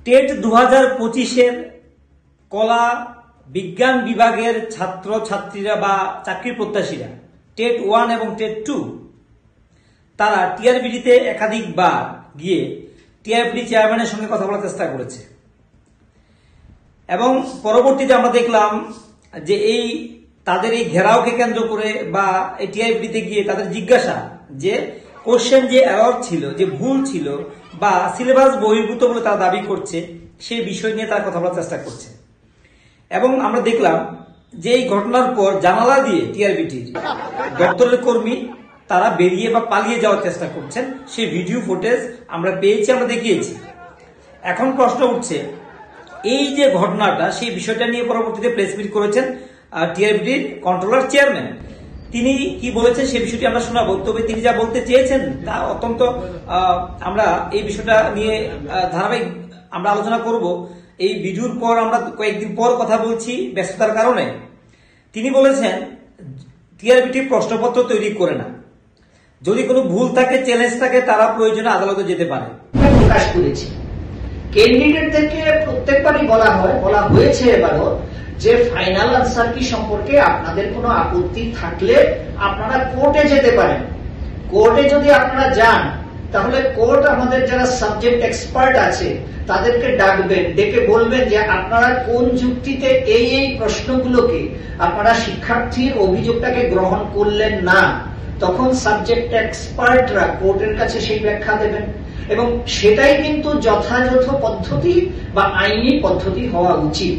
TET 2025-এর কলা বিজ্ঞান বিভাগের ছাত্র ছাত্রীরা বা চাকরি প্রত্যাশীরা টেট 1 এবং টেট 2 তারা টিআরবিডিতে একাধিকবার গিয়ে টিআরবিডি চেয়ারম্যানের সঙ্গে কথা বলার চেষ্টা করেছে এবং পরবর্তীতে আমরা দেখলাম যে তাদের এই ঘেরাওকে কেন্দ্র করে বা এই টিআরবিডিতে গিয়ে তাদের জিজ্ঞাসা যে কোশ্চেন যে এরর ছিল, যে ভুল ছিল বা সিলেবাস বহির্ভূত বলে তারা দাবি করছে, সেই বিষয় নিয়ে তারা কথা বলার চেষ্টা করছে। এবং আমরা দেখলাম যে এই ঘটনার পর জানালা দিয়ে টিআরবিডির দপ্তরের কর্মী তারা বেরিয়ে বা পালিয়ে যাওয়ার চেষ্টা করছেন। সেই ভিডিও ফুটেজ আমরা পেয়েছি, আমরা দেখিয়েছি। এখন প্রশ্ন উঠছে, এই যে ঘটনাটা, সেই বিষয়টা নিয়ে পরবর্তীতে প্রেস মিট করেছেন টিআরবিডির কন্ট্রোলার চেয়ারম্যান। তিনি কি বলেছেন সেই বিষয়টি আমরা শোনাবো। তবে তিনি যা বলতে চেয়েছেন তা অত্যন্ত আমরা এই বিষয়টা নিয়ে ধারাবাহিক আমরা আলোচনা করব। এই ভিডিওর পর আমরা কয়েকদিন পর কথা বলছি ব্যস্ততার কারণে। তিনি বলেছেন টিআরবিডি প্রশ্নপত্র তৈরি করে না, যদি কোনো ভুল থাকে, চ্যালেঞ্জ থাকে, তারা প্রয়োজনে আদালতে যেতে পারে। প্রকাশ করেছি ক্যান্ডিডেটদেরকে প্রত্যেকবারই বলা হয়েছে এবারও যে ফাইনাল আনসার কি সম্পর্কে আপনাদের কোনো আপত্তি থাকলে আপনারা কোর্টে যেতে পারেন। কোর্টে যদি আপনারা যান তাহলে কোর্ট আমাদের যারা সাবজেক্ট এক্সপার্ট আছে তাদেরকে ডাকবেন, ডেকে বলবেন যে আপনারা কোন যুক্তিতে এই প্রশ্নগুলোকে আপনারা শিক্ষার্থীর অভিযোগটাকে গ্রহণ করলেন না। তখন সাবজেক্ট এক্সপার্টরা কোর্টের কাছে সেই ব্যাখ্যা দেবেন এবং সেটাই কিন্তু যথাযথ পদ্ধতি বা আইনি পদ্ধতি হওয়া উচিত।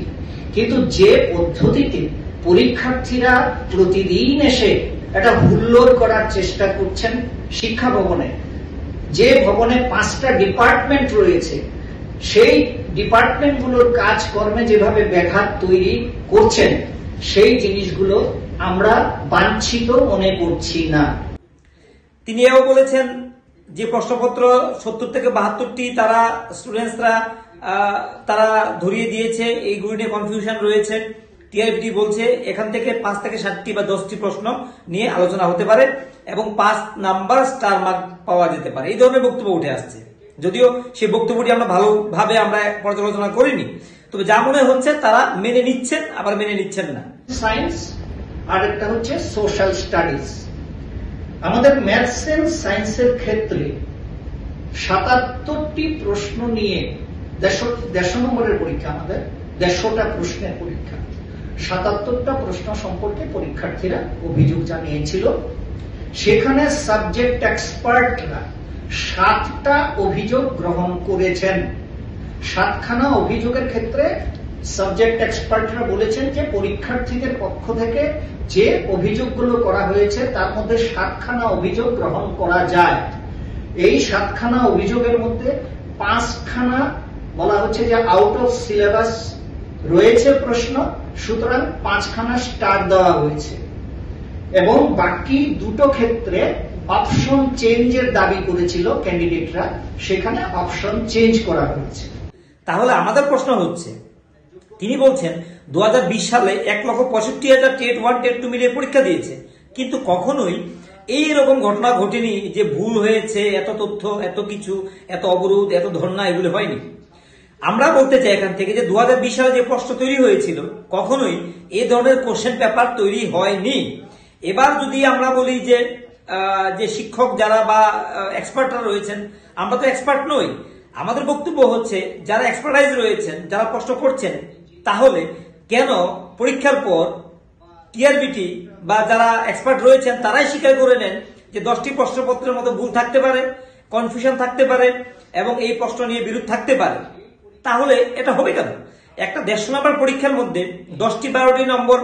কিন্তু যে পদ্ধতিতে পরীক্ষার্থীরা প্রতিদিন এসে একটা হুল্লোড় করার চেষ্টা করছেন শিক্ষা ভবনে, যে ভবনে 5টা ডিপার্টমেন্ট রয়েছে, সেই ডিপার্টমেন্টগুলোর কাজকর্মে যেভাবে ব্যাঘাত তৈরি করছেন, সেই জিনিসগুলো আমরা বাঞ্ছিত মনে করছি না। তিনি এও বলেছেন যে প্রশ্নপত্র 70 থেকে 72টি তারা স্টুডেন্টসরা তারা ধরিয়ে দিয়েছে, এইগুলো নিয়ে কনফিউশন রয়েছে। টিআরবিডি বলছে এখান থেকে 5 থেকে 7টি বা 10টি প্রশ্ন নিয়ে আলোচনা হতে পারে এবং 5 নাম্বার স্টার মার্ক পাওয়া যেতে পারে। এই ধরনের বক্তব্য উঠে আসছে। যদিও সেই বক্তব্যটি আমরা ভালোভাবে আমরা পর্যালোচনা করিনি, তবে যা মনে হচ্ছে তারা মেনে নিচ্ছেন, আবার মেনে নিচ্ছেন না। সায়েন্স আর একটা হচ্ছে সোশ্যাল স্টাডিজ। আমাদের ম্যাথস এন্ড সায়েন্সের ক্ষেত্রে 77টি প্রশ্ন নিয়ে 150 নম্বরের পরীক্ষা, আমাদের 150টা প্রশ্নের পরীক্ষা, 77টা প্রশ্ন সম্পর্কে পরীক্ষার্থীরা অভিযোগ জানিয়েছিল। সেখানে সাবজেক্ট এক্সপার্টরা 7টা অভিযোগ গ্রহণ করেছেন। 7খানা অভিযোগের ক্ষেত্রে সাবজেক্ট এক্সপার্টরা বলেছেন যে পরীক্ষার্থীদের পক্ষ থেকে যে অভিযোগগুলো করা হয়েছে তার মধ্যে 7খানা অভিযোগ গ্রহণ করা যায়। এই 7খানা অভিযোগের মধ্যে 5খানা বলা হচ্ছে যে আউট অফ সিলেবাস রয়েছে প্রশ্ন, সুতরাং 5খানা স্টার দেওয়া হয়েছে এবং বাকি 2টো ক্ষেত্রে অপশন চেঞ্জের দাবি করেছিল ক্যান্ডিডেটরা, সেখানে অপশন চেঞ্জ করা হয়েছে। তাহলে আমাদের প্রশ্ন হচ্ছে, তিনি বলছেন 2020 সালে 1,65,000 টেট 1 টেট 2 মিলিয়ে পরীক্ষা দিয়েছে, কিন্তু কখনোই এইরকম ঘটনা ঘটেনি যে ভুল হয়েছে, এত তথ্য, এত কিছু, এত অবরোধ, এত ধর্ণা, এগুলো হয়নি। আমরা বলতে চাই এখান থেকে যে 2020 সালে যে প্রশ্ন তৈরি হয়েছিল কখনোই এই ধরনের কোশ্চেন পেপার তৈরি হয়নি। এবার যদি আমরা বলি যে শিক্ষক যারা বা এক্সপার্টরা রয়েছেন, আমরা তো এক্সপার্ট নই। আমাদের বক্তব্য হচ্ছে যারা এক্সপার্টাইজ রয়েছেন, যারা প্রশ্ন করছেন, তাহলে কেন পরীক্ষার পর টিআরবিডি বা যারা এক্সপার্ট রয়েছেন তারাই স্বীকার করে নেন যে 10টি প্রশ্নপত্রের মতো ভুল থাকতে পারে, কনফিউশন থাকতে পারে এবং এই প্রশ্ন নিয়ে বিরোধ থাকতে পারে? তাহলে এটা হবে কেন? একটা 150 নম্বর পরীক্ষার মধ্যে 10টি 12টি নম্বর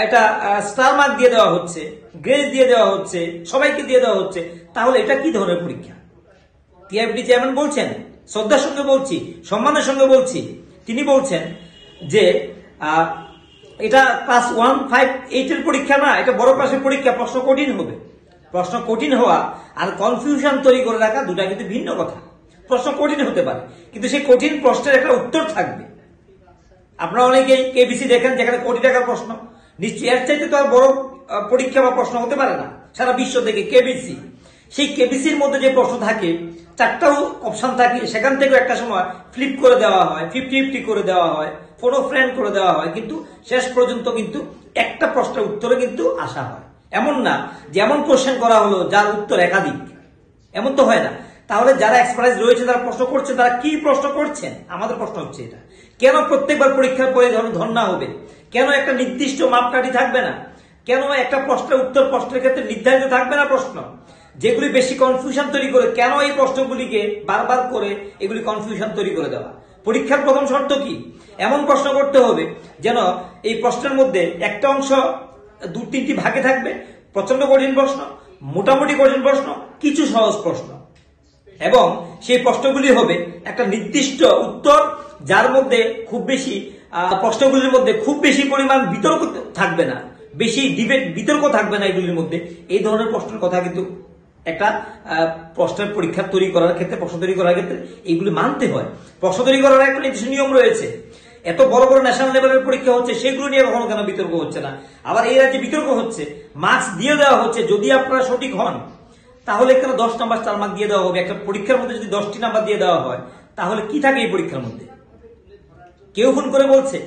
এটা স্টার মার্ক দিয়ে দেওয়া হচ্ছে, গ্রেড দিয়ে দেওয়া হচ্ছে, সবাইকে দিয়ে দেওয়া হচ্ছে। তাহলে এটা কি ধরনের পরীক্ষা? টিআরবিডি চেয়ারম্যান বলছেন, শ্রদ্ধার সঙ্গে বলছি, সম্মানের সঙ্গে বলছি, তিনি বলছেন যে এটা ক্লাস 1, 5, 8 পরীক্ষা না, এটা বড় ক্লাসের পরীক্ষা, প্রশ্ন কঠিন হবে। প্রশ্ন কঠিন হওয়া আর কনফিউশন তৈরি করে রাখা দুটা কিন্তু ভিন্ন কথা। প্রশ্ন কঠিন হতে পারে, কিন্তু সেই কঠিন প্রশ্নের একটা উত্তর থাকবে। আপনারা অনেকেই কেবিসি দেখেন, যেখানে কোটি টাকার প্রশ্ন, নিশ্চয়ই এর চাইতে তো আর বড় পরীক্ষা বা প্রশ্ন হতে পারে না সারা বিশ্ব থেকে কেবিসি। সেই কেবিসির মধ্যে যে প্রশ্ন থাকে 4টা অপশন থাকে, সেখান থেকে একটা সময় ফ্লিপ করে দেওয়া হয়, 50-50 করে দেওয়া হয়, ফোন ফ্রেন্ড করে দেওয়া হয়, কিন্তু শেষ পর্যন্ত কিন্তু একটা প্রশ্নের উত্তরে কিন্তু আসা হয়। এমন না যেমন কোশ্চেন করা হলো যার উত্তর একাধিক, এমন তো হয় না। তাহলে যারা এক্সপার্টাইজ রয়েছে তারা প্রশ্ন করছেন, তারা কি প্রশ্ন করছেন? আমাদের প্রশ্ন হচ্ছে এটা, কেন প্রত্যেকবার পরীক্ষার পরে ধর্ণা হবে? কেন একটা নির্দিষ্ট মাপকাঠি থাকবে না? কেন একটা প্রশ্নের উত্তর প্রশ্নের ক্ষেত্রে নির্ধারিত থাকবে না? প্রশ্ন যেগুলি বেশি কনফিউশন তৈরি করে, কেন এই প্রশ্নগুলিকে বারবার করে এগুলি কনফিউশন তৈরি করে দেওয়া? পরীক্ষার প্রথম শর্ত কি? এমন প্রশ্ন করতে হবে যেন এই প্রশ্নের মধ্যে একটা অংশ 2-3টি ভাগে থাকবে, প্রচন্ড কঠিন প্রশ্ন, মোটামুটি কঠিন প্রশ্ন, কিছু সহজ প্রশ্ন, এবং সেই প্রশ্নগুলি হবে একটা নির্দিষ্ট উত্তর যার মধ্যে খুব বেশি প্রশ্নগুলির মধ্যে খুব বেশি পরিমাণ বিতর্ক থাকবে না, বেশি ডিবেট বিতর্ক থাকবে না এগুলির মধ্যে। এই ধরনের প্রশ্নের কথা কিন্তু একটা প্রশ্নের পরীক্ষা তৈরি করার ক্ষেত্রে, প্রশ্ন তৈরি করার ক্ষেত্রে এইগুলি মানতে হয়। প্রশ্ন তৈরি করার একটা নির্দিষ্ট নিয়ম রয়েছে। এত বড় বড় ন্যাশনাল লেভেলের পরীক্ষা হচ্ছে, সেগুলো নিয়ে কখনো কেন বিতর্ক হচ্ছে না? আবার এই রাজ্যে বিতর্ক হচ্ছে, মার্কস দিয়ে দেওয়া হচ্ছে, যদি আপনারা সঠিক হন তাহলে কেন 10 নাম্বার 4 মার্ক দিয়ে দেওয়া হবে? একটা পরীক্ষার মধ্যে যদি 10টি নাম্বার দিয়ে দেওয়া হয় তাহলে কি থাকে এই পরীক্ষার মধ্যে? কেউ ফোন করে বলছে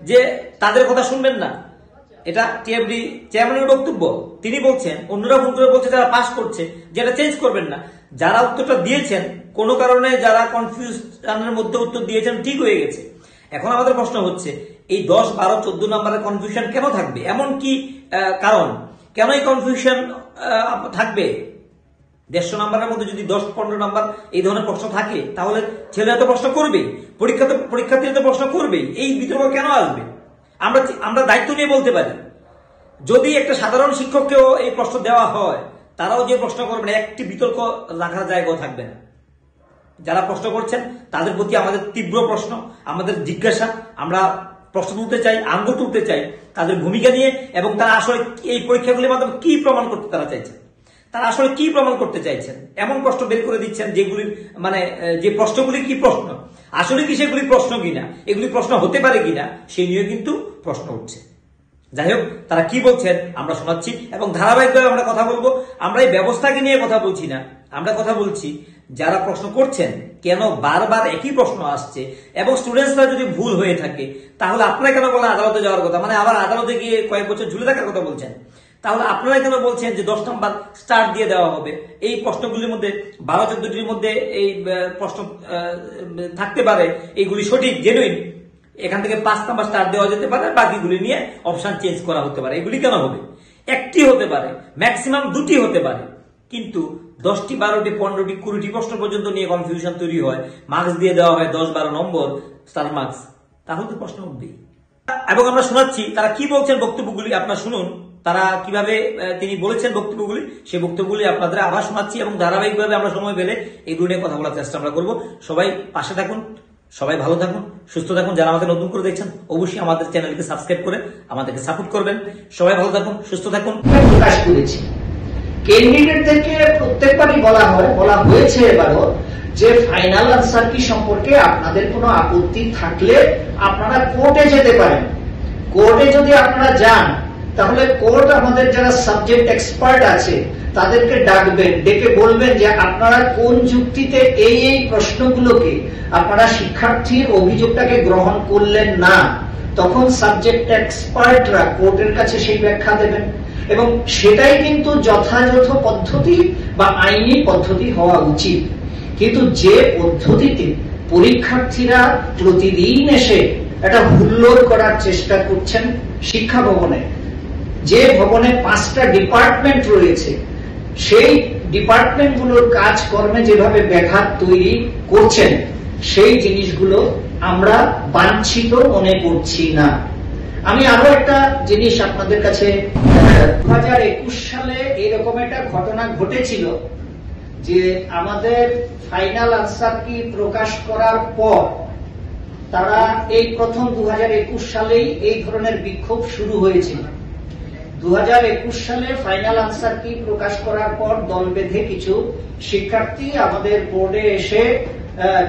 যে তাদের কথা শুনবেন না, এটা টিএমডি চেয়ারম্যানের বক্তব্য। তিনি বলছেন, অন্যরা ফোন করে বলছে যারা পাস করছে যেটা চেঞ্জ করবেন না। যারা উত্তরটা দিয়েছেন কোনো কারণে, যারা কনফিউশনের মধ্যে উত্তর দিয়েছেন, ঠিক হয়ে গেছে। এখন আমাদের প্রশ্ন হচ্ছে এই 10, 12, 14 নাম্বারের কনফিউশন কেন থাকবে? এমন কি কারণ? কেন এই কনফিউশন থাকবে? 150 নাম্বারের মধ্যে যদি 10-15 নাম্বার এই ধরনের প্রশ্ন থাকে তাহলে ছেলেরা তো প্রশ্ন করবেই, পরীক্ষার্থীরা তো প্রশ্ন করবেই। এই বিতর্ক কেন আসবে? আমরা দায়িত্ব নিয়ে বলতে পারি, যদি একটা সাধারণ শিক্ষককেও এই প্রশ্ন দেওয়া হয় তারাও যে প্রশ্ন করবেন, একটি বিতর্ক রাখার জায়গাও থাকবে না। যারা প্রশ্ন করছেন তাদের প্রতি আমাদের তীব্র প্রশ্ন, আমাদের জিজ্ঞাসা, আমরা প্রশ্ন তুলতে চাই, আঙ্গুল তুলতে চাই তাদের ভূমিকা নিয়ে, এবং তারা আসলে এই পরীক্ষাগুলির মাধ্যমে কি প্রমাণ করতে তারা চাইছেন, তারা আসলে কি প্রমাণ করতে চাইছেন। এমন প্রশ্ন বের করে দিচ্ছেন যেগুলির মানে যে প্রশ্নগুলি কি প্রশ্ন, আসলে কি সেগুলি প্রশ্ন কিনা, এগুলি প্রশ্ন হতে পারে কিনা, সেই নিয়ে কিন্তু প্রশ্ন উঠছে। যাই হোক, তারা কি বলছেন আমরা শোনাচ্ছি এবং ধারাবাহিকভাবে আমরা কথা বলবো। আমরা এই ব্যবস্থাকে নিয়ে কথা বলছি না, আমরা কথা বলছি যারা প্রশ্ন করছেন কেন বারবার একই প্রশ্ন আসছে, এবং স্টুডেন্টসরা যদি ভুল হয়ে থাকে তাহলে আপনারা কেন বলেন আদালতে যাওয়ার কথা, মানে আবার আদালতে গিয়ে কয়েক বছর ঝুলে থাকার কথা বলছেন। তাহলে আপনারা কেন বলছেন যে 10 নাম্বার স্টার দিয়ে দেওয়া হবে? এই প্রশ্নগুলির মধ্যে 12-14টির মধ্যে এই প্রশ্ন থাকতে পারে, এইগুলি সঠিক জেনুইন, এখান থেকে 5 নাম্বার স্টার দেওয়া যেতে পারে, বাকিগুলি নিয়ে অপশন চেঞ্জ করা হতে পারে। এগুলি কেন হবে? একটি হতে পারে, ম্যাক্সিমাম 2টি হতে পারে, কিন্তু 10টি, 12টি, 15টি, 20টি প্রশ্ন পর্যন্ত নিয়ে কনফিউশন তৈরি হয়, মার্কস দিয়ে দেওয়া হয় 10-12 নম্বর স্টার মার্কস, তাহলে তো প্রশ্ন উঠবেই। এবং আমরা শোনাচ্ছি তারা কি বলছেন, বক্তব্যগুলি আপনারা শুনুন, তারা কিভাবে তিনি বলেছেন বক্তব্যগুলি, সেই বক্তব্যগুলি আপনাদের আবার শোনাচ্ছি, এবং ধারাবাহিকভাবে আমরা সময় পেলে এগুলো নিয়ে কথা বলার চেষ্টা আমরা করবো। সবাই পাশে থাকুন, সবাই ভালো থাকুন, সুস্থ থাকুন। যারা আমাদের নতুন করে দেখছেন অবশ্যই আমাদের চ্যানেলকে সাবস্ক্রাইব করে আমাদেরকে সাপোর্ট করবেন। সবাই ভালো থাকুন, সুস্থ থাকুন। প্রকাশ করেছি ক্যান্ডিডেটদেরকে প্রত্যেকবারই বলা হয়েছে এবারও যে ফাইনাল আনসার কি সম্পর্কে আপনাদের কোনো আপত্তি থাকলে আপনারা কোর্টে যেতে পারেন। কোর্টে যদি আপনারা যান তাহলে কোর্ট আমাদের যারা সাবজেক্ট এক্সপার্ট আছে তাদেরকে ডাকবেন, ডেকে বলবেন যে আপনারা কোন যুক্তিতে এই প্রশ্নগুলোকে আপনারা শিক্ষার্থীর অভিযোগটাকে গ্রহণ করলেন না। তখন সাবজেক্ট এক্সপার্টরা কোর্টের কাছে সেই ব্যাখ্যা দেবেন, এবং সেটাই কিন্তু যথাযথ পদ্ধতি বা আইনি পদ্ধতি হওয়া উচিত। কিন্তু যে পদ্ধতিতে পরীক্ষার্থীরা প্রতিদিন এসে একটা হুল্লোড় করার চেষ্টা করছেন শিক্ষা ভবনে, যে ভবনে 5টা ডিপার্টমেন্ট রয়েছে, সেই ডিপার্টমেন্টগুলোর কাজকর্মে যেভাবে ব্যাঘাত তৈরি করছেন, সেই জিনিসগুলো আমরা বাঞ্ছিত মনে করছি না। আমি আরো একটা জিনিস আপনাদের কাছে, 2021 সালে এরকম একটা ঘটনা ঘটেছিল যে আমাদের ফাইনাল আনসার কি প্রকাশ করার পর তারা এই প্রথম 2021 সালেই এই ধরনের বিক্ষোভ শুরু হয়েছিল। 2021 সালে ফাইনাল আনসার কি প্রকাশ করার পর দল বেঁধে কিছু শিক্ষার্থী আমাদের বোর্ডে এসে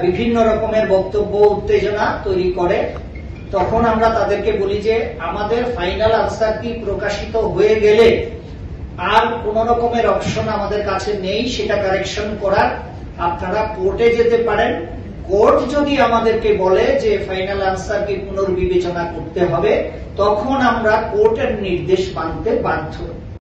বিভিন্ন রকমের বক্তব্য, উত্তেজনা তৈরি করে। তখন আমরা তাদেরকে বলি যে আমাদের ফাইনাল আনসার কি প্রকাশিত হয়ে গেলে আর কোন রকমের অপশন আমাদের কাছে নেই সেটা কারেকশন করার। আপনারা কোর্টে যেতে পারেন। কোর্ট যদি আমাদেরকে বলে যে ফাইনাল আনসারকে পুনর্বিবেচনা করতে হবে, তখন আমরা কোর্টের নির্দেশ মানতে বাধ্য।